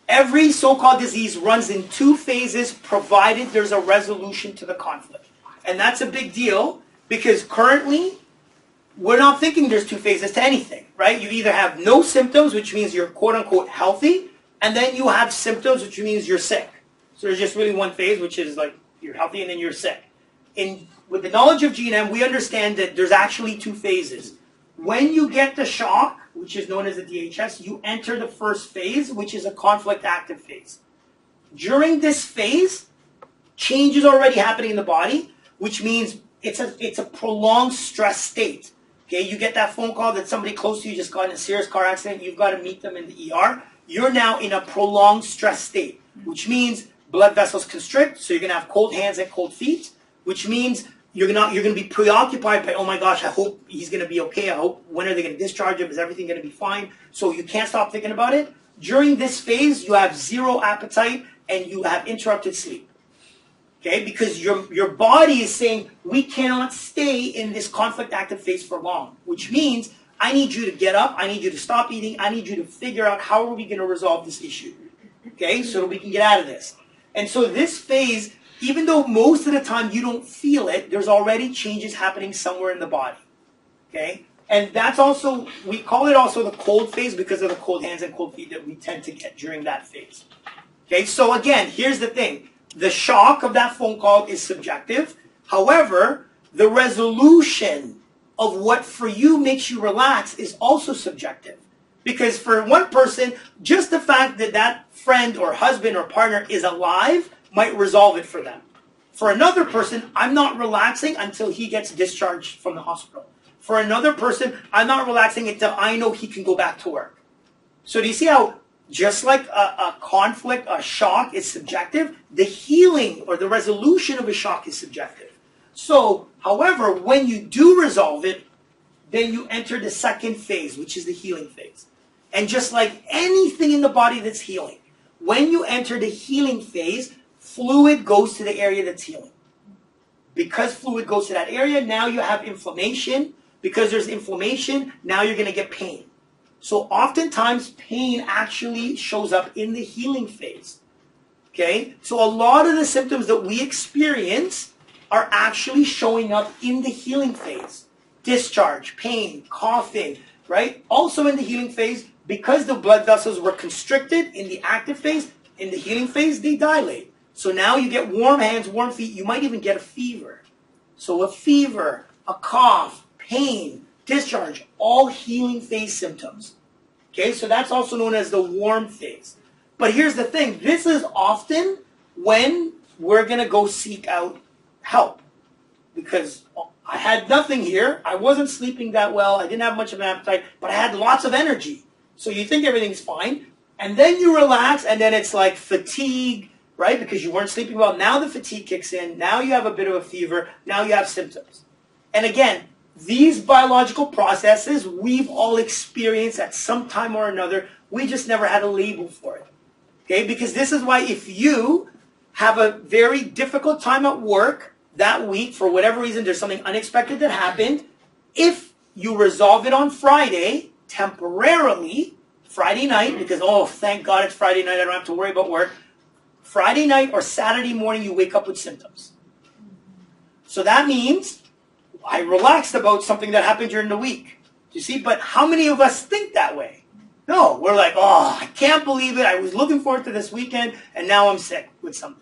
Every so-called disease runs in 2 phases, provided there's a resolution to the conflict. And that's a big deal, because currently, we're not thinking there's 2 phases to anything, right? You either have no symptoms, which means you're quote-unquote healthy, and then you have symptoms, which means you're sick. So there's just really one phase, which is like you're healthy and then you're sick. With the knowledge of G&M, we understand that there's actually 2 phases. When you get the shock, which is known as the DHS, you enter the first phase, which is a conflict active phase. During this phase, change is already happening in the body, which means it's a prolonged stress state. Okay, you get that phone call that somebody close to you just got in a serious car accident, you've got to meet them in the ER. You're now in a prolonged stress state, which means blood vessels constrict, so you're going to have cold hands and cold feet, which means you're going to be preoccupied by, oh my gosh, I hope he's going to be okay. I hope, when are they going to discharge him? Is everything going to be fine? So you can't stop thinking about it. During this phase, you have 0 appetite and you have interrupted sleep. Okay, because your body is saying, we cannot stay in this conflict active phase for long, which means I need you to get up, I need you to stop eating, I need you to figure out how are we going to resolve this issue, okay, so that we can get out of this. And so this phase, even though most of the time you don't feel it, there's already changes happening somewhere in the body, okay? And that's also, we call it also the cold phase because of the cold hands and cold feet that we tend to get during that phase. Okay, so again, here's the thing. The shock of that phone call is subjective. However, the resolution of what for you makes you relax is also subjective. Because for one person, just the fact that that friend or husband or partner is alive might resolve it for them. For another person, I'm not relaxing until he gets discharged from the hospital. For another person, I'm not relaxing until I know he can go back to work. So do you see how just like a conflict, a shock is subjective, the healing or the resolution of a shock is subjective. So, however, when you do resolve it, then you enter the second phase, which is the healing phase. And just like anything in the body that's healing, when you enter the healing phase, fluid goes to the area that's healing. Because fluid goes to that area, now you have inflammation. Because there's inflammation, now you're going to get pain. So oftentimes, pain actually shows up in the healing phase. Okay? So a lot of the symptoms that we experience are actually showing up in the healing phase. Discharge, pain, coughing, right? Also in the healing phase, because the blood vessels were constricted in the active phase, in the healing phase, they dilate. So now you get warm hands, warm feet. You might even get a fever. So a fever, a cough, pain, discharge, all healing phase symptoms. Okay, so that's also known as the warm phase. But here's the thing. This is often when we're going to go seek out help. Because I had nothing here. I wasn't sleeping that well. I didn't have much of an appetite. But I had lots of energy. So you think everything's fine. And then you relax. And then it's like fatigue, right? Because you weren't sleeping well. Now the fatigue kicks in. Now you have a bit of a fever. Now you have symptoms. And again, these biological processes we've all experienced at some time or another. We just never had a label for it. Okay? Because this is why if you have a very difficult time at work that week, for whatever reason, there's something unexpected that happened, if you resolve it on Friday, temporarily, Friday night, because, oh, thank God it's Friday night, I don't have to worry about work. Friday night or Saturday morning, you wake up with symptoms. So that means I relaxed about something that happened during the week. You see, but how many of us think that way? No, we're like, oh, I can't believe it. I was looking forward to this weekend, and now I'm sick with something.